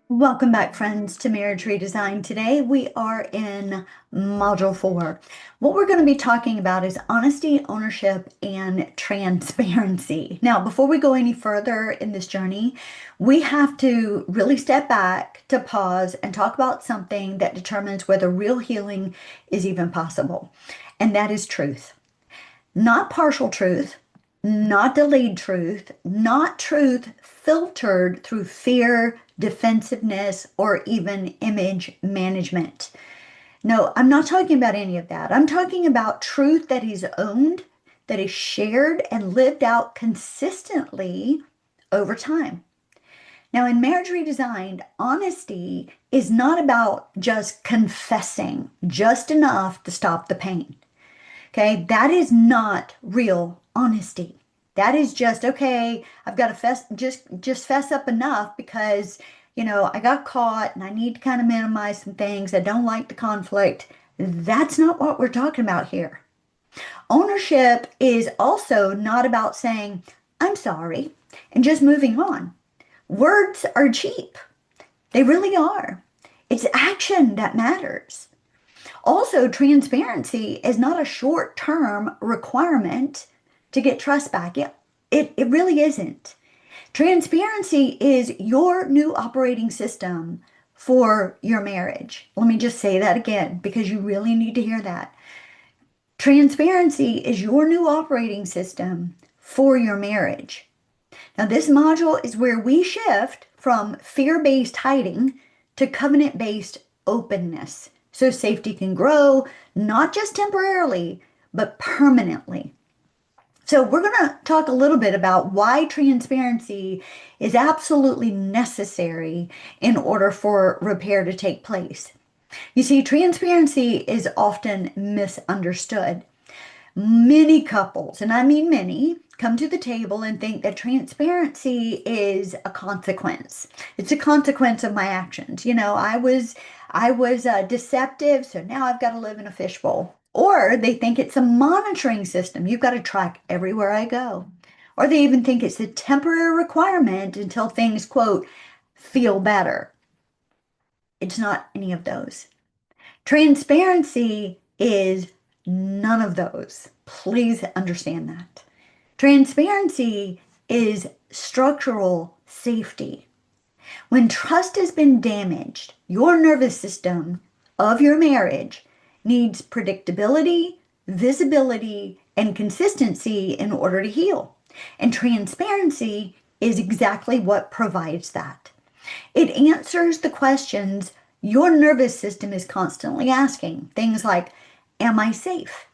Welcome back, friends, to Marriage Redesign. Today we are in Module 4. What we're going to be talking about is honesty, ownership, and transparency. Now, before we go any further in this journey, we have to really step back to pause and talk about something that determines whether real healing is even possible, and that is truth. Not partial truth, not delayed truth, not truth filtered through fear, defensiveness, or even image management. No, I'm not talking about any of that. I'm talking about truth that is owned, that is shared and lived out consistently over time. Now, in Marriage Redesigned, honesty is not about just confessing just enough to stop the pain. Okay, that is not real honesty. That is just okay. I've got to just fess up enough because I got caught and I need to kind of minimize some things. I don't like the conflict. That's not what we're talking about here. Ownership is also not about saying I'm sorry and just moving on. Words are cheap. They really are. It's action that matters. Also, transparency is not a short-term requirement to get trust back. It really isn't. Transparency is your new operating system for your marriage. Let me just say that again because you really need to hear that. Transparency is your new operating system for your marriage. Now, this module is where we shift from fear-based hiding to covenant-based openness so safety can grow, not just temporarily, but permanently. So we're going to talk a little bit about why transparency is absolutely necessary in order for repair to take place. You see, transparency is often misunderstood. Many couples, and I mean many, come to the table and think that transparency is a consequence. It's a consequence of my actions. I was deceptive, so now I've got to live in a fishbowl. Or they think it's a monitoring system. You've got to track everywhere I go. Or they even think it's a temporary requirement until things, quote, feel better. It's not any of those. Transparency is none of those. Please understand that. Transparency is structural safety. When trust has been damaged, your nervous system of your marriage needs predictability, visibility, and consistency in order to heal. And transparency is exactly what provides that. It answers the questions your nervous system is constantly asking. Things like, am I safe?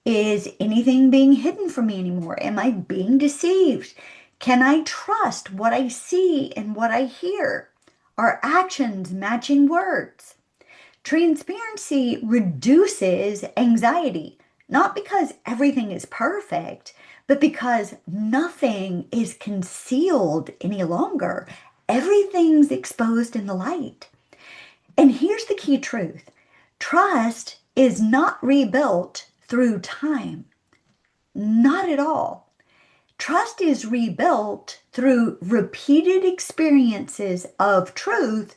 Is anything being hidden from me anymore? Am I being deceived? Can I trust what I see and what I hear? Are actions matching words? Transparency reduces anxiety, not because everything is perfect, but because nothing is concealed any longer. Everything's exposed in the light. And here's the key truth. Trust is not rebuilt through time. Not at all. Trust is rebuilt through repeated experiences of truth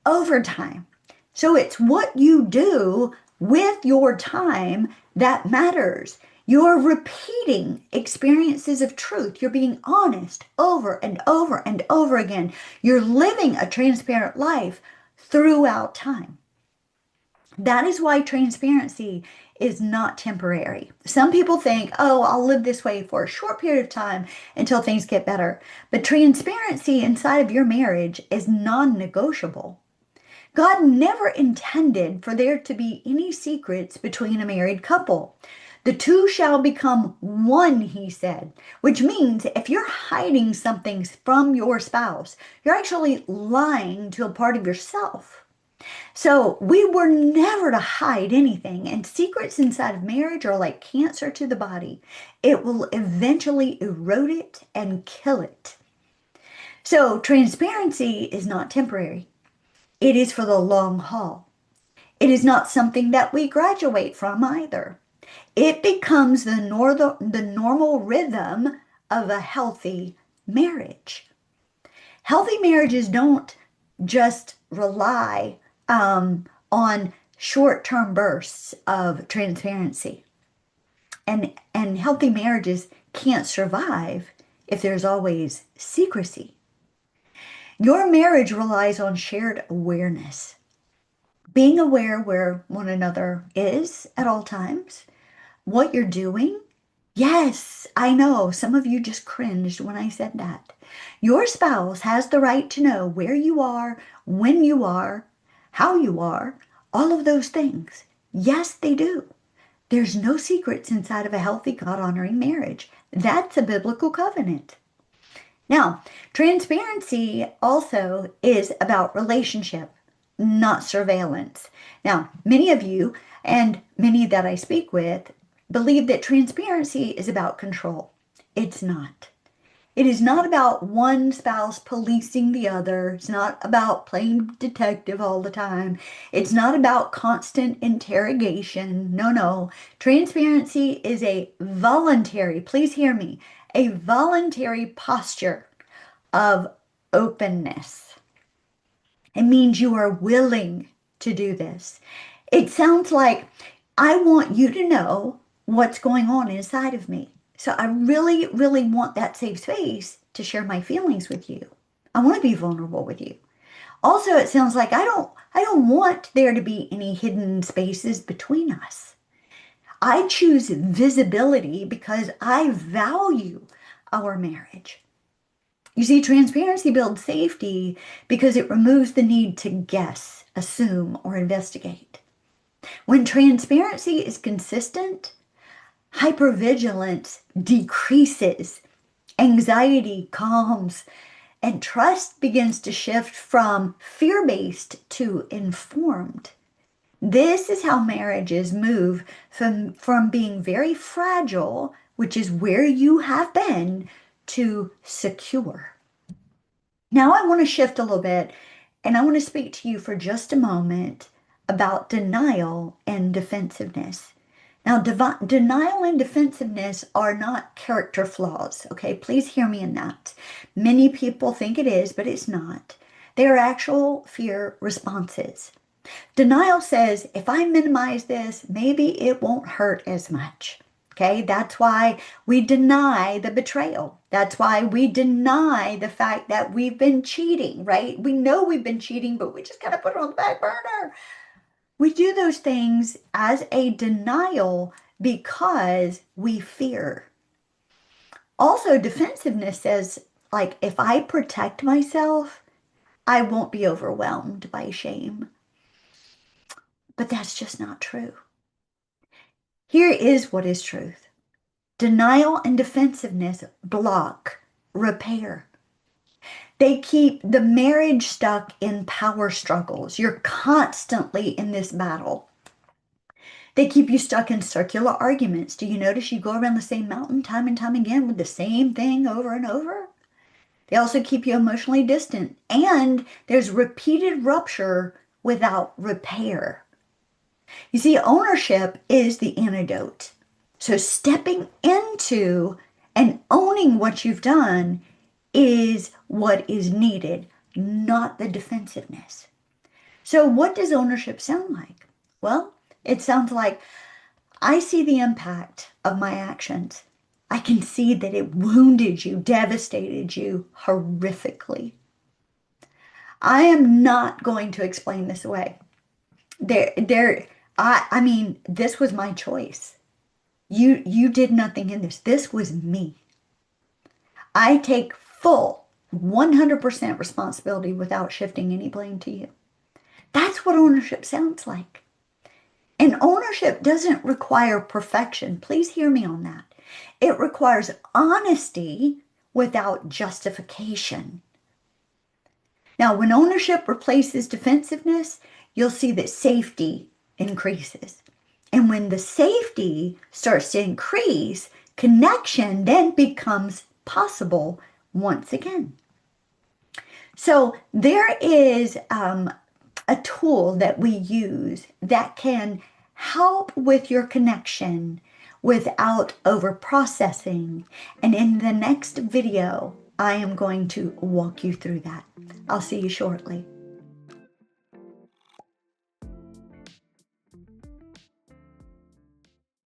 over time. So it's what you do with your time that matters. You're repeating experiences of truth. You're being honest over and over and over again. You're living a transparent life throughout time. That is why transparency is not temporary. Some people think, oh, I'll live this way for a short period of time until things get better. But transparency inside of your marriage is non-negotiable. God never intended for there to be any secrets between a married couple. The two shall become one, he said, which means if you're hiding something from your spouse, you're actually lying to a part of yourself. So we were never to hide anything, and secrets inside of marriage are like cancer to the body. It will eventually erode it and kill it. So transparency is not temporary. It is for the long haul. It is not something that we graduate from either. It becomes the normal rhythm of a healthy marriage. Healthy marriages don't just rely on short-term bursts of transparency. And healthy marriages can't survive if there's always secrecy. Your marriage relies on shared awareness, being aware where one another is at all times, what you're doing. Yes, I know some of you just cringed when I said that. Your spouse has the right to know where you are, when you are, how you are, all of those things. Yes, they do. There's no secrets inside of a healthy, God-honoring marriage. That's a biblical covenant. Now, transparency also is about relationship, not surveillance. Now, many of you and many that I speak with believe that transparency is about control. It's not. It is not about one spouse policing the other. It's not about playing detective all the time. It's not about constant interrogation. No, no. Transparency is a voluntary, please hear me, a voluntary posture of openness. It means you are willing to do this. It sounds like I want you to know what's going on inside of me. So I really, really want that safe space to share my feelings with you. I want to be vulnerable with you. Also, it sounds like I don't want there to be any hidden spaces between us. I choose visibility because I value our marriage. You see, transparency builds safety because it removes the need to guess, assume, or investigate. When transparency is consistent, hypervigilance decreases, anxiety calms, and trust begins to shift from fear-based to informed. This is how marriages move from being very fragile, which is where you have been, to secure. Now I want to shift a little bit and I want to speak to you for just a moment about denial and defensiveness. Now, denial and defensiveness are not character flaws, okay? Please hear me in that. Many people think it is, but it's not. They are actual fear responses. Denial says, if I minimize this, maybe it won't hurt as much. Okay, that's why we deny the betrayal. That's why we deny the fact that we've been cheating, right? We know we've been cheating, but we just kind of put it on the back burner. We do those things as a denial because we fear. Also, defensiveness says, like, if I protect myself, I won't be overwhelmed by shame. But that's just not true. Here is what is truth. Denial and defensiveness block repair. They keep the marriage stuck in power struggles. You're constantly in this battle. They keep you stuck in circular arguments. Do you notice you go around the same mountain time and time again with the same thing over and over? They also keep you emotionally distant. And there's repeated rupture without repair. You see, ownership is the antidote. So stepping into and owning what you've done is what is needed, not the defensiveness. So what does ownership sound like? Well, it sounds like I see the impact of my actions. I can see that it wounded you, devastated you horrifically. I am not going to explain this away. I mean, this was my choice. You did nothing in this. This was me. I take full 100% responsibility without shifting any blame to you. That's what ownership sounds like. And ownership doesn't require perfection. Please hear me on that. It requires honesty without justification. Now, when ownership replaces defensiveness, you'll see that safety increases. And when the safety starts to increase, connection then becomes possible once again. So there is a tool that we use that can help with your connection without over-processing. And in the next video, I am going to walk you through that. I'll see you shortly.